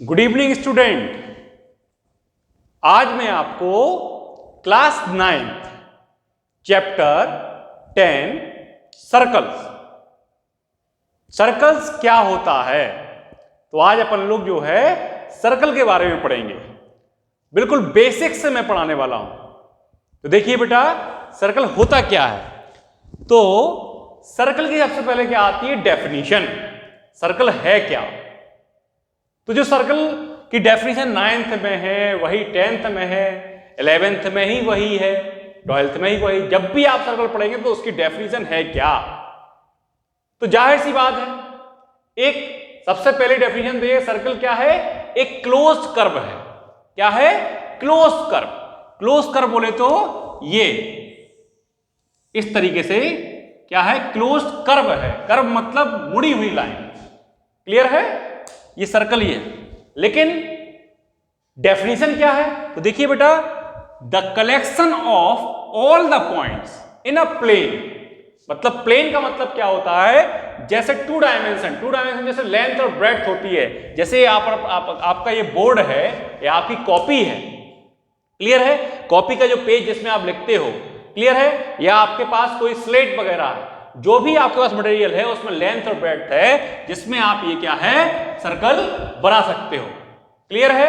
Good evening student. आज मैं आपको क्लास 9 चैप्टर 10 सर्कल्स क्या होता है, तो आज अपन लोग जो है सर्कल के बारे में पढ़ेंगे। बिल्कुल बेसिक से मैं पढ़ाने वाला हूं। तो देखिए बेटा, सर्कल होता क्या है। तो सर्कल की सबसे पहले क्या आती है, डेफिनेशन। सर्कल है क्या। तो जो सर्कल की डेफिनेशन 9th में है वही 10th में है, 11th में ही वही है, 12th में ही वही। जब भी आप सर्कल पढ़ेंगे तो उसकी डेफिनेशन है क्या। तो जाहिर सी बात है, एक सबसे पहले डेफिनेशन देखिए, सर्कल क्या है, एक क्लोज्ड कर्व है। क्या है, क्लोज्ड कर्व। क्लोज्ड कर्व बोले तो ये इस तरीके से क्या है, क्लोज्ड कर्व है। कर्व मतलब मुड़ी हुई लाइन। क्लियर है, ये सर्कल ही है। लेकिन डेफिनेशन क्या है, तो देखिए बेटा, the collection of all the points in a plane. मतलब प्लेन का मतलब क्या होता है, जैसे टू डायमेंशन जैसे लेंथ और ब्रेड्थ होती है। जैसे आपका ये बोर्ड है, ये आपकी कॉपी है। क्लियर है, कॉपी का जो पेज जिसमें आप लिखते हो, क्लियर है, या आपके पास कोई स्लेट वगैरह है, जो भी आपके पास मटेरियल है उसमें लेंथ और ब्रेड्थ है, जिसमें आप ये क्या है, सर्कल बना सकते हो। क्लियर है,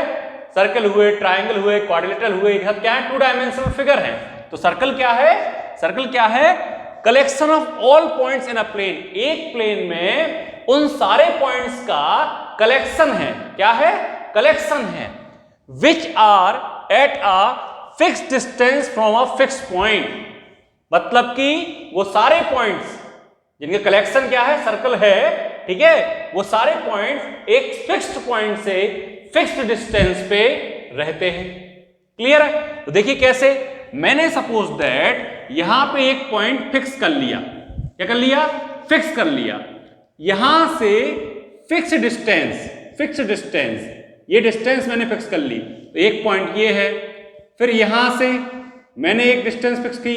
सर्कल हुए, ट्रायंगल हुए, क्वाड्रिलेटरल हुए, सब क्या है, टू डायमेंशनल फिगर है। तो सर्कल क्या है, सर्कल क्या है, collection of all points in a plane. एक प्लेन में उन सारे पॉइंट्स का कलेक्शन है। क्या है, कलेक्शन है। Which are at a fixed distance from a fixed point. मतलब कि वो सारे पॉइंट्स जिनके कलेक्शन क्या है, सर्कल है, ठीक है, वो सारे पॉइंट्स एक फिक्स्ड पॉइंट से फिक्स्ड डिस्टेंस पे रहते हैं। क्लियर है। तो देखिए कैसे, मैंने सपोज दैट यहां पे एक पॉइंट फिक्स कर लिया। क्या कर लिया, फिक्स कर लिया। यहां से फिक्स्ड डिस्टेंस ये डिस्टेंस मैंने फिक्स कर ली। तो एक पॉइंट ये है, फिर यहां से मैंने एक डिस्टेंस फिक्स की,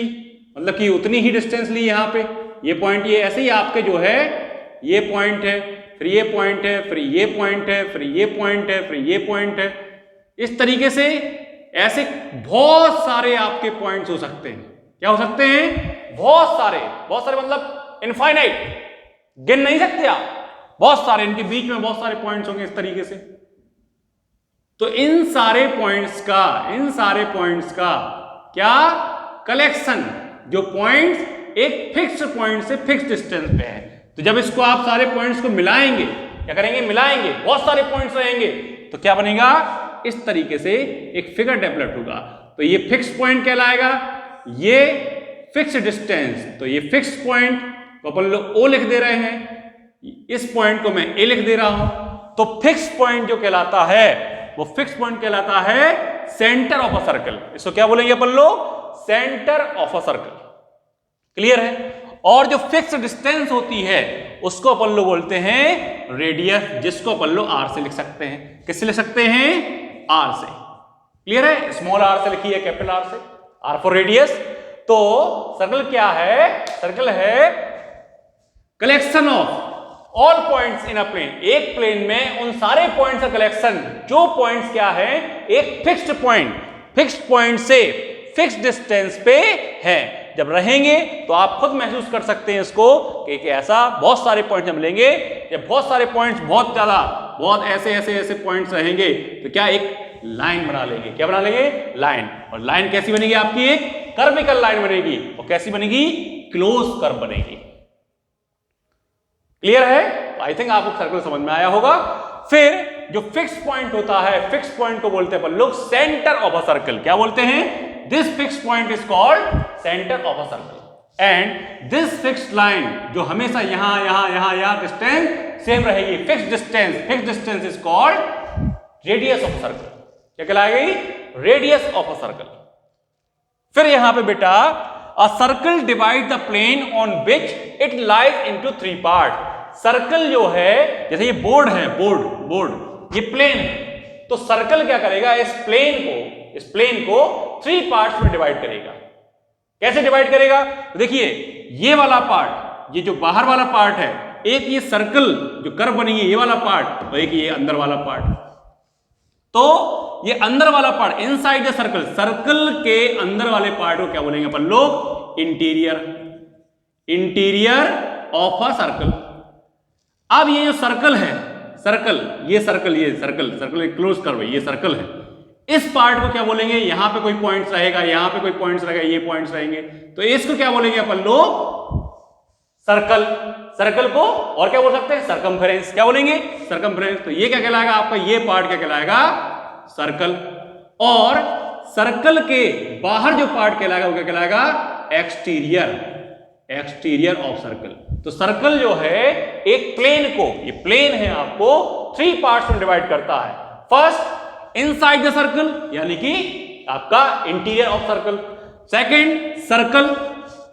मतलब कि उतनी ही डिस्टेंस ली यहां पे। ये पॉइंट, ये ऐसे ही आपके जो है, ये पॉइंट है, फिर ये पॉइंट है, फिर ये पॉइंट है, फिर ये पॉइंट है, फिर ये पॉइंट है। इस तरीके से ऐसे बहुत सारे आपके पॉइंट्स हो सकते हैं। क्या हो सकते हैं, बहुत सारे मतलब इनफाइनाइट, गिन नहीं सकते आप। बहुत सारे, इनके बीच में बहुत सारे पॉइंट्स होंगे इस तरीके से। तो इन सारे पॉइंट्स का क्या, कलेक्शन, जो पॉइंट्स एक फिक्स्ड पॉइंट से फिक्स्ड डिस्टेंस पे है। तो जब इसको आप सारे पॉइंट्स को मिलाएंगे, क्या करेंगे, मिलाएंगे, बहुत सारे पॉइंट्स रहेंगे, तो क्या बनेगा, इस तरीके से एक फिगर डेवलप होगा। तो ये फिक्स्ड पॉइंट कहलाएगा, ये फिक्स्ड डिस्टेंस। तो ये फिक्स्ड पॉइंट को अपन लोग ओ लिख दे रहे हैं, इस पॉइंट को मैं ए लिख दे रहा हूं। तो फिक्स्ड पॉइंट जो कहलाता है, वो फिक्स्ड पॉइंट कहलाता है सेंटर ऑफ अ सर्कल। इसको क्या बोलेंगे अपन लोग, centre of a circle. Clear है। और जो फिक्स्ड डिस्टेंस होती है उसको अपन लोग बोलते हैं रेडियस, जिसको अपन लोग आर से लिख सकते हैं। किससे लिख सकते हैं, आर से। क्लियर है, स्मॉल आर से लिखी है, कैपिटल आर से, आर फॉर रेडियस। तो सर्कल क्या है, सर्कल है collection of all points in a plane. एक प्लेन में उन सारे पॉइंट्स का कलेक्शन, जो पॉइंट्स क्या है, एक फिक्स्ड पॉइंट से फिक्स्ड डिस्टेंस पे है। जब रहेंगे तो आप खुद महसूस कर सकते हैं इसको कि ऐसा बहुत सारे पॉइंट्स हम लेंगे, जब बहुत सारे पॉइंट्स, बहुत ज्यादा, बहुत ऐसे पॉइंट्स रहेंगे, तो क्या एक लाइन बना लेंगे। क्या बना लेंगे, लाइन। और लाइन कैसी बनेगी आपकी, एक कर्विकल लाइन बनेगी। और कैसी बनेगी, क्लोज कर्व बनेगी। क्लियर है। तो आई थिंक आपको सर्कल समझ में आया होगा। फिर जो फिक्स पॉइंट होता है, फिक्स पॉइंट को बोलते हैं अपन लोग सेंटर ऑफ अ सर्कल। क्या बोलते हैं, this fix point is called centre of a circle. And this fixed line, जो हमेशा यहां डिस्टेंस सेम रहेगी, fixed distance is called radius of circle. क्या कहलाएगी, रेडियस ऑफ अ सर्कल। फिर यहां पे बेटा, a circle divide the plane on which it lies into 3 part. Circle जो है, जैसे ये बोर्ड है, बोर्ड ये प्लेन है, तो सर्कल क्या करेगा, इस प्लेन को 3 पार्ट्स में डिवाइड करेगा। कैसे डिवाइड करेगा, तो देखिए, ये वाला पार्ट, ये जो बाहर वाला पार्ट है, एक ये सर्कल जो कर्व बनेगी ये वाला पार्ट, और एक ये अंदर वाला पार्ट। तो ये अंदर वाला part, inside the circle, circle के अंदर वाले पार्ट को क्या बोलेंगे अपन लोग? Interior, interior of a circle. अब ये जो सर्कल है, सर्कल, ये सर्कल, ये सर्कल, सर्कल एक क्लोज कर्व है, ये सर्कल है, इस पार्ट को क्या बोलेंगे? यहां पे कोई पॉइंट्स रहेगा, यहां पे कोई पॉइंट्स रहेगा, ये पॉइंट्स रहेंगे, तो इसको क्या बोलेंगे अपन लोग? सर्कल। सर्कल को और क्या बोल सकते हैं? सरकमफेरेंस। क्या बोलेंगे? सरकमफेरेंस। तो ये क्या कहलाएगा आपका? ये पार्ट क्या कहलाएगा? सर्कल। और सर्कल के बाहर जो पार्ट कहलाएगा वो क्या कहलाएगा? Exterior, exterior of circle. तो सर्कल जो है एक प्लेन को, ये प्लेन है आपको 3 पार्ट्स में डिवाइड करता है। फर्स्ट इनसाइड द सर्कल, यानी कि आपका interior of circle. Second circle,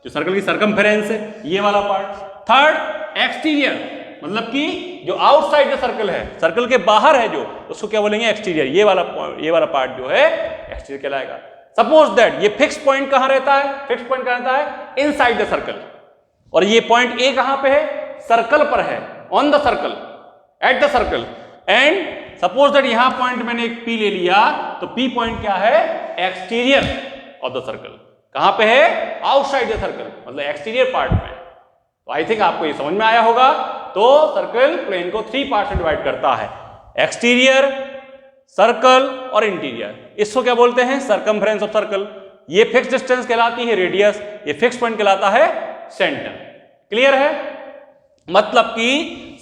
जो सर्कल की सरकमफेरेंस है, ये वाला पार्ट। थर्ड एक्सटीरियर, मतलब कि जो आउटसाइड द सर्कल है, सर्कल के बाहर है जो, उसको क्या बोलेंगे? एक्सटीरियर। ये वाला पार्ट जो है एक्सटीरियर कहलाएगा। सपोज दैट ये फिक्स पॉइंट कहां रहता है? फिक्स पॉइंट कहां रहता है? Inside the circle. और ये पॉइंट ए कहां पे है? सर्कल पर है, on the circle, at the circle. And suppose that यहां पॉइंट मैंने एक पी ले लिया, तो पी पॉइंट क्या है? Exterior of the circle. कहां पे है? आउटसाइड द सर्कल, मतलब एक्सटीरियर पार्ट में। तो आई थिंक आपको ये समझ में आया होगा। तो सर्कल प्लेन को 3 पार्ट में डिवाइड करता है, एक्सटीरियर, सर्कल और इंटीरियर। इसको क्या बोलते हैं? Circumference of circle. ये फिक्स डिस्टेंस कहलाती है रेडियस, ये फिक्स पॉइंट कहलाता है सेंटर। क्लियर है? मतलब कि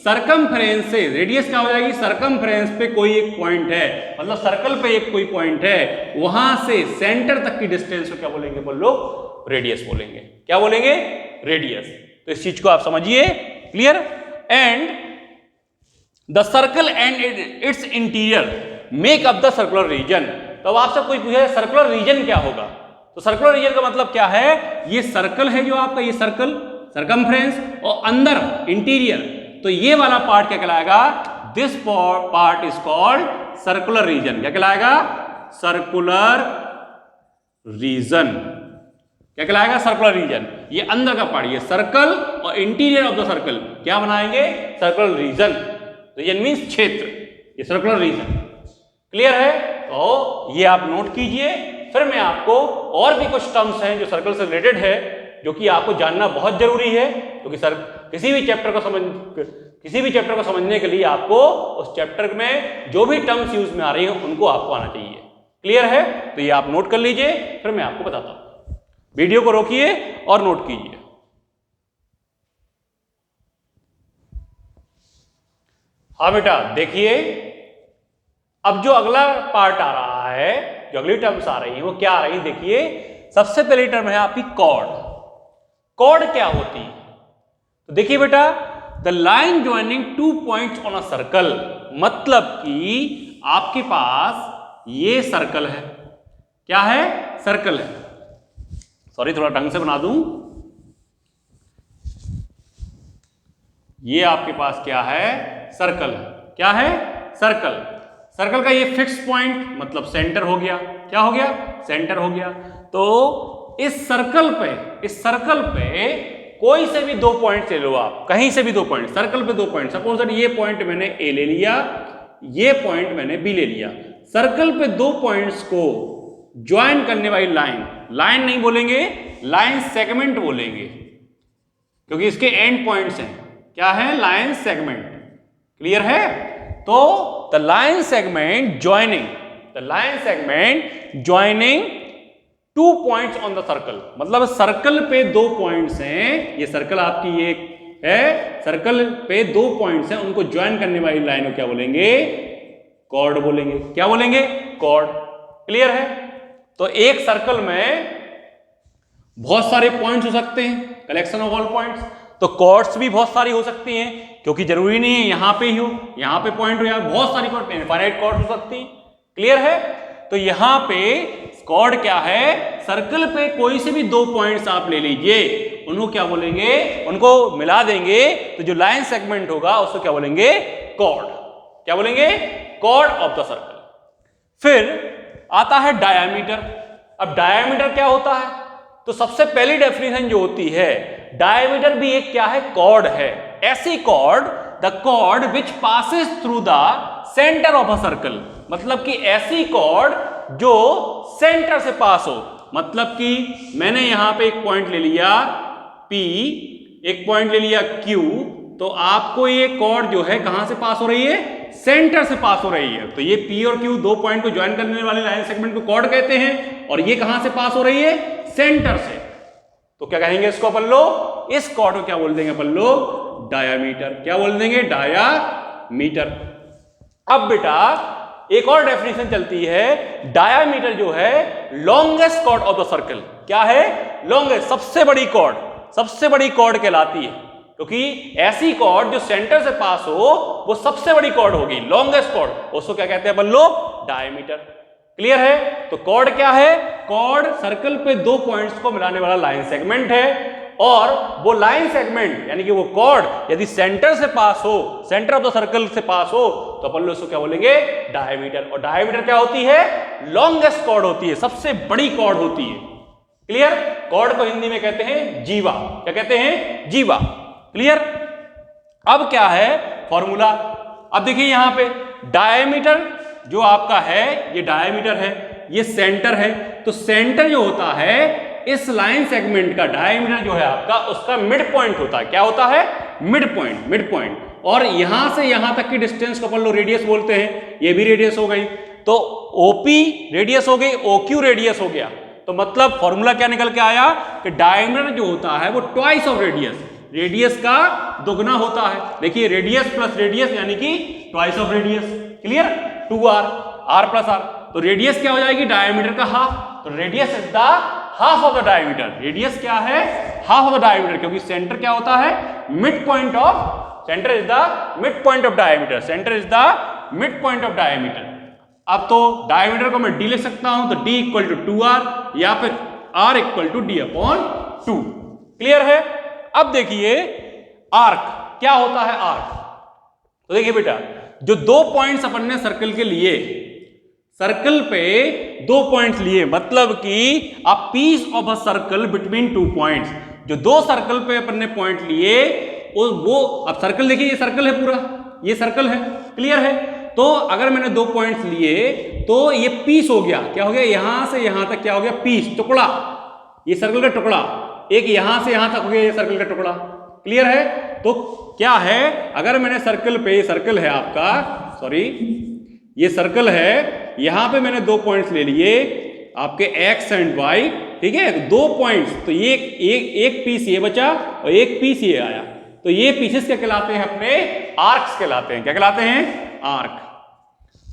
सरकमफेरेंस से रेडियस क्या हो जाएगी? सरकमफेरेंस पे कोई एक पॉइंट है, मतलब सर्कल पे एक कोई पॉइंट है, वहां से सेंटर तक की डिस्टेंस को क्या बोलेंगे बोल लोग? रेडियस बोलेंगे। क्या बोलेंगे? रेडियस। तो इस चीज को आप समझिए। Clear? And the circle and it's interior make up the circular region. तो अब आपसे कोई पूछे सर्कुलर रीजन क्या होगा? तो सर्कुलर रीजन का मतलब क्या है? ये सर्कल है जो आपका, ये सर्कल, सरकमफ्रेंस, और अंदर इंटीरियर। तो ये वाला पार्ट क्या कहलाएगा? This part is called circular region. क्या कहलाएगा? Circular region. क्या कहलाएगा? Circular region. ये अंदर का पार्ट, ये सर्कल और इंटीरियर ऑफ द सर्कल क्या बनाएंगे? Circular region. रीजन मीन्स क्षेत्र, ये सर्कुलर रीजन। क्लियर है? तो ये आप नोट कीजिए। फिर मैं आपको और भी कुछ टर्म्स हैं जो सर्कल से रिलेटेड है, जो कि आपको जानना बहुत जरूरी है, क्योंकि किसी भी चैप्टर को समझने के लिए आपको उस चैप्टर में जो भी टर्म्स यूज में आ रही हैं उनको आपको आना चाहिए। क्लियर है? तो ये आप नोट कर लीजिए, फिर मैं आपको बताता हूं। वीडियो को रोकिए और नोट कीजिए। हाँ बेटा देखिए, अब जो अगला पार्ट आ रहा है, जो अगली टर्म्स आ रही है वो क्या आ रही है? देखिए, सबसे पहली टर्म है आपकी कॉर्ड। कॉर्ड क्या होती है? तो देखिए बेटा, the line joining 2 points on a circle, मतलब कि आपके पास ये सर्कल है। क्या है? सर्कल है। सॉरी, थोड़ा ढंग से बना दूं। ये आपके पास क्या है? सर्कल है। क्या है? सर्कल। सर्कल का ये फिक्स पॉइंट मतलब सेंटर हो गया। क्या हो गया? सेंटर हो गया। तो इस सर्कल पे कोई से भी 2 पॉइंट ले लो आप, कहीं से भी 2 पॉइंट, सर्कल पे 2 पॉइंट। सपोज दैट ये पॉइंट मैंने ए ले लिया, ये पॉइंट मैंने बी ले लिया। सर्कल पे 2 पॉइंट्स को ज्वाइन करने वाली लाइन, लाइन नहीं बोलेंगे, लाइन सेगमेंट बोलेंगे, क्योंकि इसके एंड पॉइंट्स हैं। क्या है? Line segment. क्लियर है? तो the line segment joining 2 points on the circle, मतलब सर्कल पे 2 पॉइंट्स हैं। ये सर्कल आपकी ये है, सर्कल पे 2 पॉइंट्स हैं, उनको ज्वाइन करने वाली लाइन को क्या बोलेंगे? कॉर्ड बोलेंगे। क्या बोलेंगे? कॉर्ड। क्लियर है? तो एक सर्कल में बहुत सारे पॉइंट्स हो सकते हैं, कलेक्शन ऑफ ऑल पॉइंट्स। तो कॉर्ड्स भी बहुत सारी हो सकती हैं, क्योंकि जरूरी नहीं है यहां पे ही हो, यहां पे पॉइंट हो, यहां बहुत सारी कॉर्ड, इनफाइनाइट कॉर्ड हो सकती हैं। क्लियर है? तो यहां पे कॉर्ड क्या है? सर्कल पे कोई से भी 2 पॉइंट्स आप ले लीजिए, उनको क्या बोलेंगे? उनको मिला देंगे तो जो लाइन सेगमेंट होगा उसको क्या बोलेंगे? कॉर्ड। क्या बोलेंगे? Chord of the circle. फिर आता है डायामीटर। अब डायामीटर क्या होता है? तो सबसे पहली डेफिनेशन जो होती है, डायामीटर भी एक क्या है? कॉर्ड है। ऐसी chord, the chord which passes through the centre of a circle, मतलब कि ऐसी कॉर्ड जो सेंटर से पास हो। मतलब कि मैंने यहां पे एक पॉइंट ले लिया P, एक पॉइंट ले लिया Q, तो आपको ये कॉर्ड जो है कहां से पास हो रही है? सेंटर से पास हो रही है। तो ये P और Q दो पॉइंट को ज्वाइन करने वाले लाइन सेगमेंट को कॉर्ड कहते हैं, और ये कहां से पास हो रही है? सेंटर से। तो क्या कहेंगे इसको अपन लोग? इस कॉर्ड को क्या बोल देंगे अपन लोग? डायामीटर। क्या बोल देंगे? डायामीटर। अब बेटा एक और डेफिनेशन चलती है, डायामीटर जो है longest chord of the circle. क्या है? लॉन्गेस्ट, सबसे बड़ी कॉर्ड, सबसे बड़ी कॉर्ड कहलाती है, क्योंकि ऐसी कॉर्ड जो सेंटर से पास हो वो सबसे बड़ी कॉर्ड होगी, लॉन्गेस्ट कॉर्ड। उसको क्या कहते हैं अपन लोग? डायामीटर। क्लियर है? तो कॉर्ड क्या है? कॉर्ड सर्कल पे दो पॉइंट्स को मिलाने वाला लाइन सेगमेंट है, और वो लाइन सेगमेंट यानी कि वो कॉर्ड यदि सेंटर से पास हो, सेंटर ऑफ द सर्कल से पास हो, तो अपन लोग उसको क्या बोलेंगे? डायामीटर। और डायामीटर क्या होती है? लॉन्गेस्ट कॉर्ड होती है, सबसे बड़ी कॉर्ड होती है। क्लियर? कॉर्ड को हिंदी में कहते हैं जीवा। क्या कहते हैं? जीवा। क्लियर? अब क्या है फॉर्मूला? अब देखिए यहां पे डायामीटर जो आपका है, ये डायामीटर है, ये सेंटर है। तो सेंटर जो होता है इस लाइन सेगमेंट का, डायामीटर जो है आपका, उसका मिड पॉइंट होता है। क्या होता है? Mid point. Mid point. और यहां से यहां तक की डिस्टेंस को अपन लोग रेडियस बोलते हैं। ये भी रेडियस हो गई, तो OP रेडियस हो गई, OQ रेडियस हो गया। तो मतलब फॉर्मूला क्या निकल के आया कि डायमीटर जो होता है वो ट्वाइस ऑफ रेडियस, रेडियस का दुगना होता है। देखिए रेडियस प्लस रेडियस यानी कि twice of radius. Clear? 2r, r plus r। तो रेडियस क्या हो जाएगी? डायमीटर का हाफ। तो radius is the half of the diameter. Radius क्या है? हाफ ऑफ द डायमीटर, क्योंकि सेंटर क्या होता है? Mid point of, centre is the mid point of diameter. Centre is the mid point of diameter. अब तो diameter को मैं d लिख सकता हूं, तो d इक्वल टू 2r या फिर r equal to d upon 2। Clear है? अब देखिए आर्क क्या होता है? आर्क तो देखिए बेटा, जो दो पॉइंट्स अपन ने सर्कल के लिए, सर्कल पे दो पॉइंट्स लिए, मतलब कि a piece of a circle between two points. जो दो सर्कल पे अपन ने पॉइंट लिए, वो अब सर्कल देखिए, ये सर्कल है पूरा, ये सर्कल है। क्लियर है? तो अगर मैंने दो पॉइंट्स लिए तो ये पीस हो गया। क्या हो गया? यहां से यहां तक क्या हो गया? पीस, टुकड़ा। ये सर्कल का टुकड़ा। एक यहां से यहां तक हो गया ये सर्कल का टुकड़ा। क्लियर है? तो क्या है, अगर मैंने सर्कल पे, सर्कल है आपका, सॉरी ये सर्कल है, यहां पे मैंने दो पॉइंट्स ले लिए आपके x एंड y, ठीक है, दो पॉइंट्स। तो ये एक पीस ये बचा और एक पीस ये आया। तो ये पीसेस क्या कहलाते हैं? अपने आर्क्स कहलाते हैं। क्या कहलाते हैं? आर्क।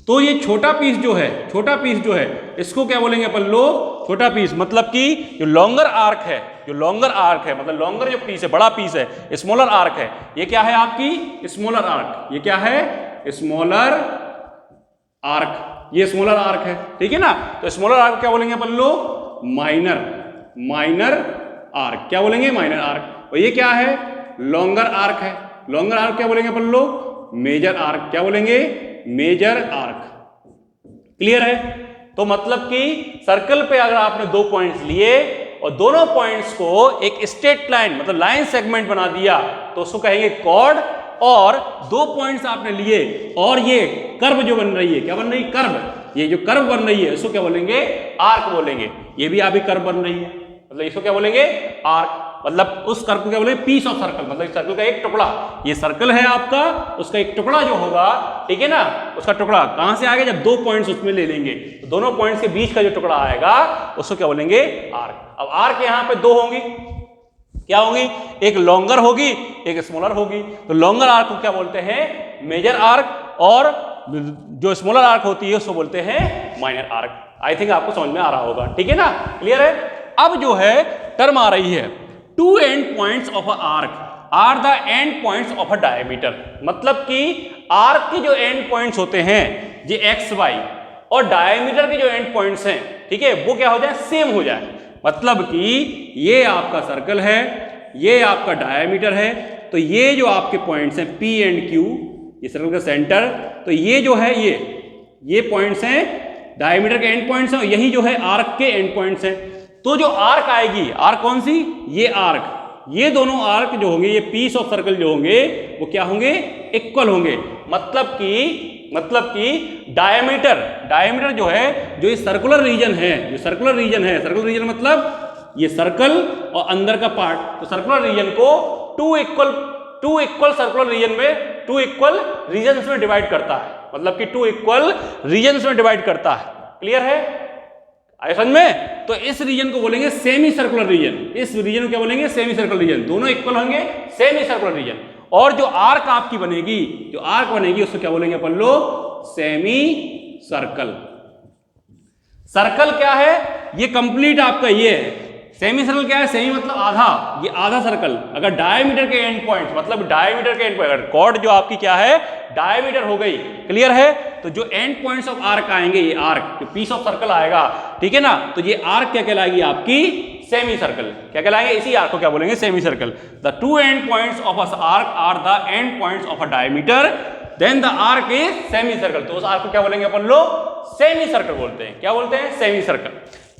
तो ये छोटा पीस जो है, छोटा पीस जो है, इसको क्या बोलेंगे अपन लोग? छोटा पीस। मतलब कि जो लॉन्गर आर्क है, जो लॉन्गर आर्क है, मतलब लॉन्गर जो पीस है, बड़ा पीस है, स्मॉलर आर्क है, ये क्या है आपकी? Smaller arc. ये क्या है? Smaller arc. ये स्मॉलर आर्क है, ठीक है ना? तो स्मॉलर आर्क क्या बोलेंगे अपन लोग? Minor, minor arc. क्या बोलेंगे? Minor arc. और ये क्या है? लॉन्गर आर्क है। लॉन्गर आर्क क्या बोलेंगे अपन लोग? Major arc. क्या बोलेंगे? Major arc. क्लियर है? तो मतलब कि सर्कल पे अगर आपने दो पॉइंट्स लिए और दोनों पॉइंट्स को एक स्ट्रेट लाइन, मतलब लाइन सेगमेंट बना दिया, तो उसको कहेंगे कॉर्ड। और दो पॉइंट्स आपने लिए और ये कर्व जो बन रही है, क्या बन रही है? कर्व। ये जो कर्व बन रही है इसको क्या बोलेंगे? आर्क बोलेंगे। ये भी अभी कर्व बन रही है, मतलब इसको क्या बोलेंगे? आर्क। मतलब उस कर्व को क्या बोलेंगे? Piece of circle. मतलब इस सर्कल का एक टुकड़ा, ये सर्कल है आपका, उसका एक टुकड़ा जो होगा, ठीक है ना, उसका टुकड़ा कहां से आएगा? जब दो पॉइंट्स उसमें ले लेंगे तो दोनों पॉइंट्स के बीच का जो टुकड़ा आएगा उसको क्या बोलेंगे? आर्क। अब आर्क यहां पे दो होंगी, क्या होगी? एक लॉन्गर होगी, एक स्मॉलर होगी। तो लॉन्गर आर्क को क्या बोलते हैं? Major arc. और जो स्मॉलर आर्क होती है उसको बोलते हैं माइनर आर्क। आई थिंक आपको समझ में आ रहा होगा, ठीक है ना? क्लियर है? अब जो है टर्म आ रही है, two end points of a arc are the end points of a diameter. मतलब कि आर्क के जो एंड पॉइंट्स होते हैं, ये एक्स वाई, और डायमीटर के जो एंड पॉइंट्स हैं, ठीक है, वो क्या हो जाए? सेम हो जाए। मतलब कि ये आपका सर्कल है, ये आपका डायमीटर है, तो ये जो आपके पॉइंट्स हैं P एंड Q, ये सर्कल का सेंटर, तो ये जो है ये पॉइंट्स हैं डायमीटर के एंड पॉइंट्स हैं, यही जो है आर्क के एंड पॉइंट्स हैं। तो जो आर्क आएगी, आर्क कौन सी? ये आर्क। ये दोनों आर्क जो होंगे, ये पीस ऑफ सर्कल जो होंगे, वो क्या होंगे? इक्वल होंगे। मतलब कि डायमीटर जो है, जो ये सर्कुलर रीजन है, जो सर्कुलर रीजन मतलब ये सर्कल और अंदर का पार्ट, तो सर्कुलर रीजन को टू इक्वल सर्कुलर रीजन में, टू इक्वल रीजन्स में डिवाइड करता है, मतलब कि टू इक्वल रीजन्स में डिवाइड करता है। क्लियर है, आए समझ में? तो इस रीजन को बोलेंगे सेमी सर्कुलर रीजन, इस रीजन को क्या बोलेंगे? सेमी सर्कुलर रीजन, दोनों इक्वल होंगे, सेमी सर्कुलर रीजन। और जो आर्क आपकी बनेगी, उसको क्या बोलेंगे अपन लोग? Semi circle. सर्कल क्या है? ये कंप्लीट आपका ये है। सेमी सर्कल क्या है? सेमी मतलब आधा, ये आधा सर्कल। अगर डायमीटर के एंड पॉइंट, मतलब डायमीटर के एंड पॉइंट, अगर कॉर्ड जो आपकी क्या है? डायमीटर हो गई। क्लियर है? तो जो एंड पॉइंट्स ऑफ आर्क आएंगे, ये आर्क जो पीस ऑफ सर्कल आएगा, ठीक है ना, तो ये आर्क क्या कहलाएगी? आपकी सेमी सर्कल। क्या कहलाएंगे? इसी आर्क को क्या बोलेंगे? Semi circle. The two end points of a arc are the end points of a diameter, then the arc is semi circle. तो उस आर्क को क्या बोलेंगे अपन लोग? सेमी सर्कल बोलते हैं। क्या बोलते हैं? Semi circle.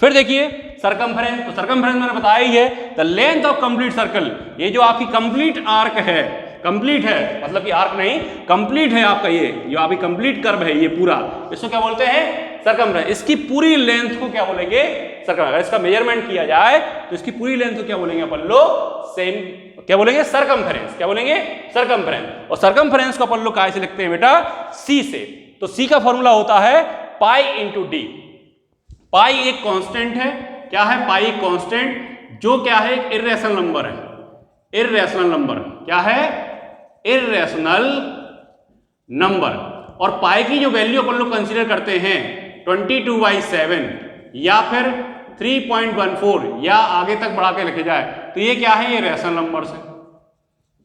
फिर देखिए सरकमफ्रेंस, तो सरकमफ्रेंस मैंने बताया ही है, the length of complete circle. ये जो आपकी कंप्लीट आर्क है, कंप्लीट है मतलब कि आर्क नहीं, कंप्लीट है आपका ये जो आपकी कंप्लीट कर्व है, ये पूरा, इसको क्या बोलते हैं? सरकमफ्रेंस। इसकी पूरी लेंथ को क्या बोलेंगे? सरकमफ्रेंस। अगर इसका मेजरमेंट किया जाए तो इसकी पूरी लेंथ को क्या बोलेंगे अपन लोग? सेम क्या बोलेंगे? सरकमफ्रेंस। क्या बोलेंगे? सरकमफ्रेंस। और सरकमफ्रेंस को अपन लोग काय से लिखते हैं बेटा? सी से। तो सी का फॉर्मूला होता है पाई इंटू डी। पाई एक कांस्टेंट है। क्या है? पाई एक कांस्टेंट जो क्या है? एक इर्रेशनल नंबर है। इर्रेशनल नंबर क्या है? Irrational number. और पाई की जो वैल्यू अपन लोग कंसीडर करते हैं 22/7 या फिर 3.14 या आगे तक बढ़ा के लिखे जाए तो ये क्या है? ये रेशनल नंबर से।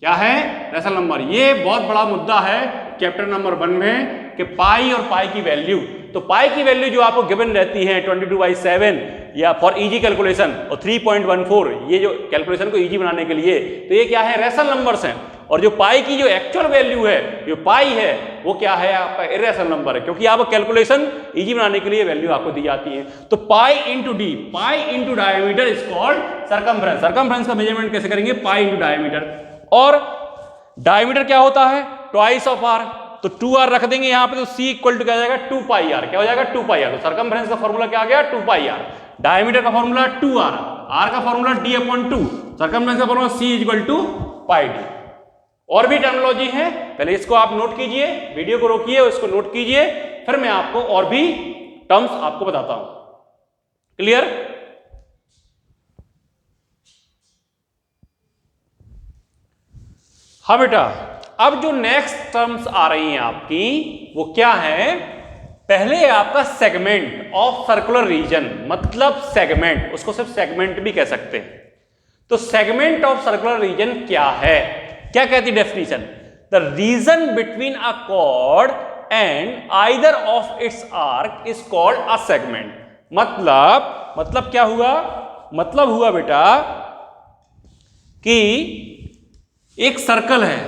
क्या है? Rational number. ये बहुत बड़ा मुद्दा है चैप्टर नंबर 1 में कि पाई और पाई की वैल्यू। तो पाई की वैल्यू जो आपको गिवन रहती है 22/7 या फॉर इजी कैलकुलेशन, और 3.14 ये जो कैलकुलेशन को इजी बनाने के लिए, तो ये क्या है? रेशनल नंबर्स हैं। और जो पाई की जो एक्चुअल वैल्यू है, जो पाई है, वो क्या है? आपका इर्रेशनल नंबर है, क्योंकि आपको कैलकुलेशन इजी बनाने के लिए वैल्यू आपको दी जाती है। तो pi into D, pi into diameter is called circumference. Circumference का मेजरमेंट कैसे करेंगे? Pi into diameter. और डायमीटर क्या होता है? Twice of R. तो 2r रख देंगे यहां पे, तो c इक्वल टू क्या हो जाएगा? 2πr। क्या हो जाएगा? 2πr। तो सरकमफ्रेंस का फॉर्मूला क्या आ गया? 2πr। डायमीटर का फॉर्मूला 2r, r का फॉर्मूला d/2, सरकमफ्रेंस का formula c equal to πd। और भी टर्मिनोलॉजी है, पहले इसको आप नोट कीजिए, वीडियो को रोकिए और इसको नोट कीजिए, फिर मैं आपको और भी टर्म्स आपको बताता हूं। क्लियर? हाँ बेटा, अब जो नेक्स्ट टर्म्स आ रही हैं आपकी, वो क्या है? पहले आपका सेगमेंट ऑफ सर्कुलर रीजन, मतलब सेगमेंट, उसको सिर्फ सेगमेंट भी कह सकते हैं। तो सेगमेंट ऑफ सर्कुलर रीजन क्या है? क्या कहती definition? The region between a cord and either of its arc is called a segment. मतलब क्या हुआ? मतलब हुआ बेटा कि एक सर्कल है,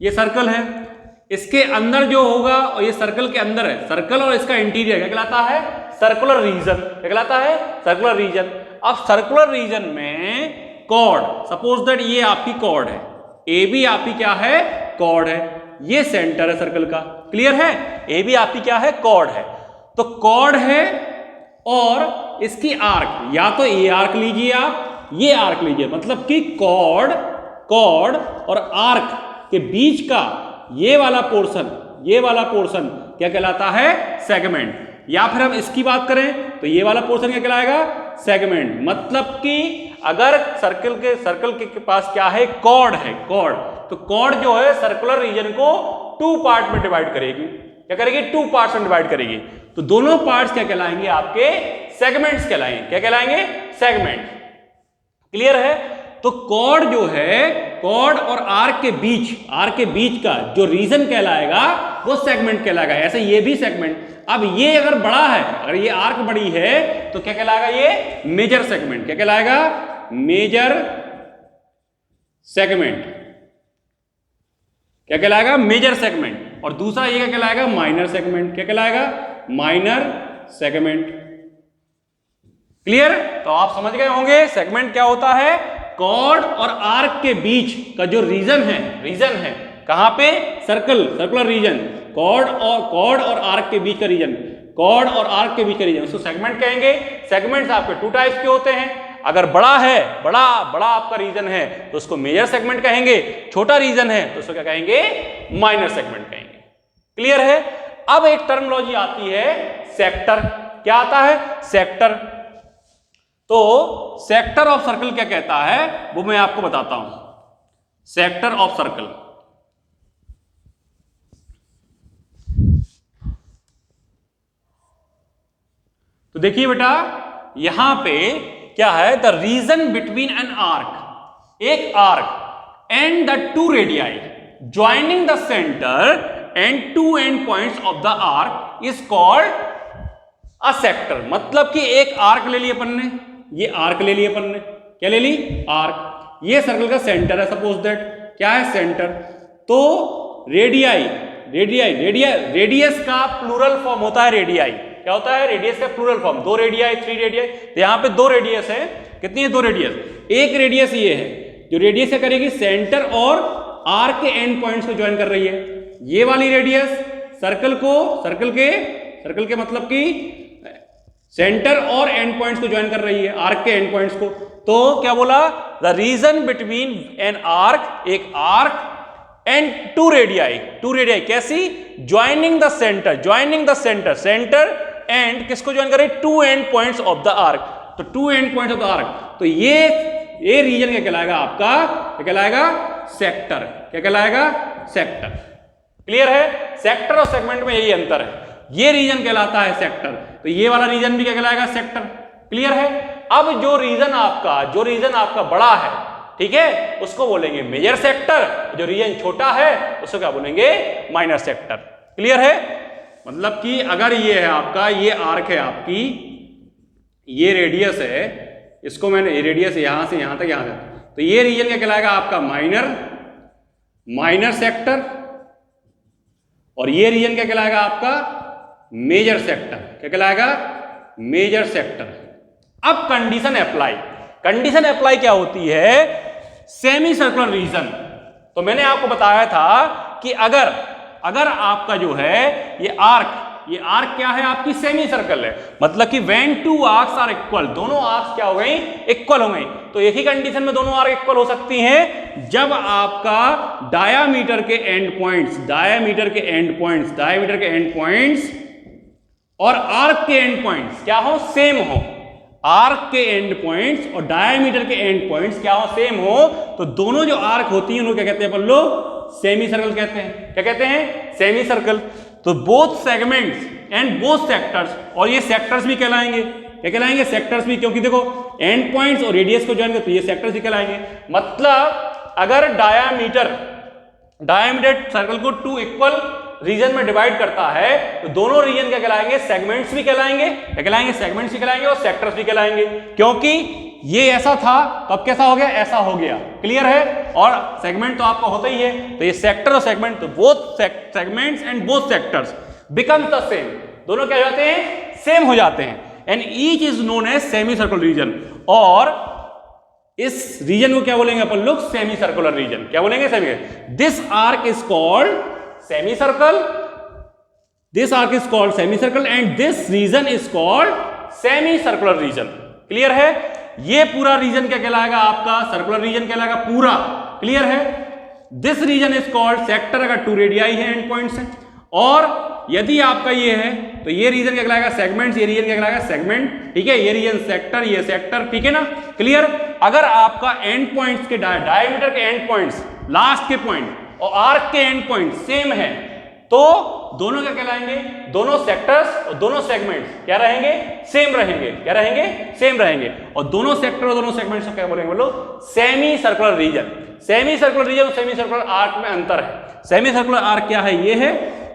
ये सर्कल है, इसके अंदर जो होगा, और ये सर्कल के अंदर है, सर्कल और इसका इंटीरियर क्या कहलाता है? Circular region. क्या कहलाता है? Circular region. अब सर्कुलर रीजन में कॉर्ड, सपोज दैट ये आपकी कॉर्ड है, ए बी आपकी क्या है? कॉर्ड है। ये सेंटर है सर्कल का। क्लियर है? ए बी आपकी क्या है? कॉर्ड है। तो कॉर्ड है और इसकी आर्क, या तो ये आर्क लीजिए आप, ये आर्क लीजिए, मतलब कि कॉर्ड और आर्क के बीच का ये वाला पोर्शन क्या कहलाता है? सेगमेंट। या फिर हम इसकी बात करें तो ये वाला पोर्शन क्या कहलाएगा? सेगमेंट। मतलब कि अगर सर्कल के पास क्या है? कॉर्ड है, कॉर्ड। तो कॉर्ड जो है सर्कुलर रीजन को 2 पार्ट में डिवाइड करेगी। क्या करेगी? 2 पार्ट्स में डिवाइड करेगी। तो दोनों पार्ट्स क्या कहलाएंगे? आपके सेगमेंट्स कहलाएंगे। क्या कहलाएंगे? सेगमेंट। क्लियर है? तो कॉर्ड जो है, कॉर्ड और आर्क के बीच का जो रीजन कहलाएगा वो सेगमेंट कहलाएगा। ऐसे ये भी सेगमेंट। अब ये अगर बड़ा है, अगर ये आर्क बड़ी है तो क्या कहलाएगा? ये मेजर सेगमेंट। क्या कहलाएगा? Major segment. क्या कहलाएगा? Major segment. और दूसरा ये क्या कहलाएगा? Minor segment. क्या कहलाएगा? Minor segment. क्लियर? तो आप समझ गए होंगे सेगमेंट क्या होता है? कॉर्ड और आर्क के बीच का जो रीजन है कहां पे? सर्कुलर रीजन, कॉर्ड और आर्क के बीच का रीजन, कॉर्ड और आर्क के बीच का रीजन, उसको सेगमेंट कहेंगे। सेगमेंट्स आपके 2 टाइप्स के होते हैं। अगर बड़ा है, बड़ा आपका रीजन है तो उसको मेजर सेगमेंट कहेंगे, छोटा रीजन है तो उसको क्या कहेंगे? माइनर सेगमेंट कहेंगे। क्लियर है? अब एक टर्मिनोलॉजी आती है सेक्टर। क्या आता है? सेक्टर। तो सेक्टर ऑफ सर्कल क्या कहता है वो मैं आपको बताता हूं। सेक्टर ऑफ सर्कल, तो देखिए बेटा यहां पे क्या है? The region between an arc, एक arc and the 2 radii joining the centre and 2 end points of the arc is called a sector. मतलब कि एक आर्क ले लिया अपन ने, ये आर्क ले लिया अपन ने, क्या ले ली? आर्क। ये सर्कल का सेंटर है, सपोज दैट क्या है? सेंटर। तो रेडियस का प्लूरल फॉर्म होता है रेडियाई। क्या होता है? रेडियस का प्लूरल फॉर्म, 2 रेडियाई, 3 रेडियाई। तो यहां पे 2 रेडियस है। कितनी है? 2 रेडियस। एक रेडियस ये है जो रेडियस क्या करेगी? सेंटर और आर्क के एंड पॉइंट्स को ज्वाइन कर रही है। ये वाली रेडियस सर्कल के मतलब कि सेंटर और एंड पॉइंट्स को ज्वाइन कर रही है, आर्क के एंड पॉइंट्स को। तो क्या बोला? The region between an arc, एक आर्क एंड 2 रेडियाई कैसी? Joining the centre, centre and किसको ज्वाइन कर रही है? 2 end points of the arc. तो 2 end points of the arc, तो ये रीजन क्या कहलाएगा आपका? क्या कहलाएगा? सेक्टर। क्या कहलाएगा? सेक्टर। क्लियर है? सेक्टर और सेगमेंट में यही अंतर है। ये रीजन कहलाता है सेक्टर, तो ये वाला रीजन भी क्या कहलाएगा? सेक्टर। क्लियर है? अब जो रीजन आपका बड़ा है, ठीक है, उसको बोलेंगे मेजर सेक्टर। जो रीजन छोटा है उसको क्या बोलेंगे? Minor sector. क्लियर है? मतलब कि अगर ये है आपका, ये आर्क है आपकी, ये रेडियस है, इसको मैंने रेडियस यहां से यहां तक, तो ये रीजन क्या कहलाएगा आपका? Minor sector. और ये रीजन क्या कहलाएगा आपका? Major sector. क्या कहलाएगा? Major sector. अब कंडीशन अप्लाई क्या होती है? Semi circular region. तो मैंने आपको बताया था कि अगर आपका जो है ये आर्क क्या है? आपकी सेमी सर्कल है। मतलब कि व्हेन 2 आर्क्स आर इक्वल, दोनों आर्क्स क्या हो गई? इक्वल हो गई। तो एक ही कंडीशन में दोनों आर्क इक्वल हो सकती हैं जब आपका डायामीटर के एंड पॉइंट्स और आर्क के एंड पॉइंट्स क्या हो? सेम हो। आर्क के एंड पॉइंट्स और डायामीटर के एंड पॉइंट्स क्या हो? सेम हो। तो दोनों जो आर्क होती हैं उनको क्या कहते हैं अपन लोग? सेमी सर्कल कहते हैं। क्या कहते हैं? Semi circle. तो both segments and both sectors, और ये सेक्टर्स भी कहलाएंगे। क्या कहलाएंगे? सेक्टर्स भी, क्योंकि देखो एंड पॉइंट्स और रेडियस को ज्वाइन करते, तो ये सेक्टर्स भी कहलाएंगे। मतलब अगर डायामीटर सर्कल को 2 इक्वल रीजन में डिवाइड करता है तो दोनों रीजन क्या कहलाएंगे? सेगमेंट्स भी कहलाएंगे। क्या कहलाएंगे? सेगमेंट्स भी कहलाएंगे और सेक्टर्स भी कहलाएंगे। क्योंकि ये ऐसा था तो अब कैसा हो गया? ऐसा हो गया। क्लियर है? और सेगमेंट तो आपका होता ही है। तो ये सेक्टर और सेगमेंट, तो both segments and both sectors becomes the same. दोनों क्या हो जाते हैं? सेम हो जाते हैं। And each is known as semi circular region. और इस रीजन को क्या बोलेंगे अपन लोग? Semi circular region. क्या बोलेंगे? Semi. This arc is called semicircle, this arc is called semicircle and this region is called semicircular region. Clear है? ये पूरा रीजन क्या कहलाएगा आपका? सर्कुलर रीजन कहलाएगा पूरा। क्लियर है? This region is called sector, अगर 2 रेडियाई है, एंड पॉइंट्स है। और यदि आपका ये है तो ये रीजन क्या कहलाएगा? सेगमेंट्स। ये रीजन क्या कहलाएगा? सेगमेंट। ठीक है? ये रीजन सेक्टर, ये सेक्टर। ठीक है ना? क्लियर? अगर आपका एंड पॉइंट्स के डायमीटर के एंड पॉइंट्स, लास्ट के पॉइंट और आर्क के एंड पॉइंट सेम है तो दोनों क्या कहलाएंगे? दोनों सेक्टर्स और दोनों सेगमेंट्स क्या रहेंगे? सेम रहेंगे। क्या रहेंगे? सेम रहेंगे। और दोनों सेक्टर और दोनों सेगमेंट्स को क्या बोलेंगे बोलो? Semi circular reason. Semi circular region और सेमी सर्कुलर आर्क में अंतर है। सेमी सर्कुलर आर्क क्या है? ये है,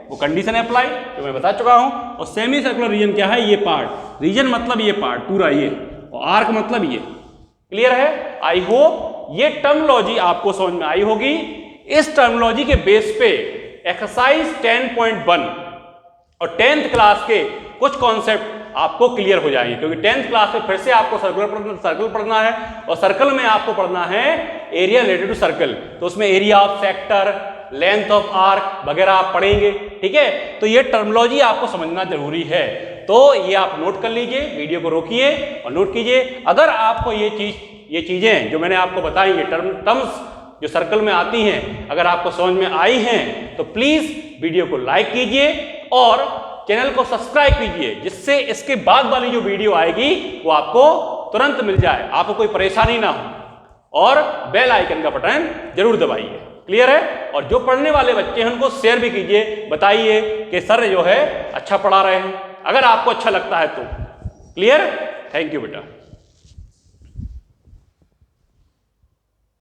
वो कंडीशन अप्लाई जो मैं बता चुका हूं। और सेमी सर्कुलर रीजन क्या है? ये पार्ट। रीजन मतलब ये पार्ट पूरा ये, और आर्क मतलब ये। क्लियर है? आई होप ये टर्मिनोलॉजी आपको समझ में आई होगी। इस टर्मिनोलॉजी के बेस पे एक्सरसाइज 10.1 और 10th क्लास के कुछ कॉन्सेप्ट आपको क्लियर हो जाएंगे, क्योंकि 10th क्लास में फिर से आपको सर्कल पढ़ना है, और सर्कल में आपको पढ़ना है एरिया रिलेटेड टू सर्कल। तो उसमें area of sector, length of arc वगैरह आप पढ़ेंगे, ठीक है। तो ये टर्मिनोलॉजी आपको समझना जरूरी है, तो ये आप नोट कर लीजिए, वीडियो को रोकिए और नोट कीजिए। अगर आपको ये चीजें जो मैंने आपको बताई, ये टर्म्स जो सर्कल में आती हैं, अगर आपको समझ में आई हैं तो प्लीज वीडियो को लाइक कीजिए और चैनल को सब्सक्राइब कीजिए, जिससे इसके बाद वाली जो वीडियो आएगी वो आपको तुरंत मिल जाए, आपको कोई परेशानी ना हो। और बेल आइकन का बटन जरूर दबाइए। क्लियर है? और जो पढ़ने वाले बच्चे हैं उनको शेयर भी कीजिए, बताइए कि सर जो है अच्छा पढ़ा रहे हैं, अगर आपको अच्छा लगता है तो। क्लियर? थैंक यू बेटा।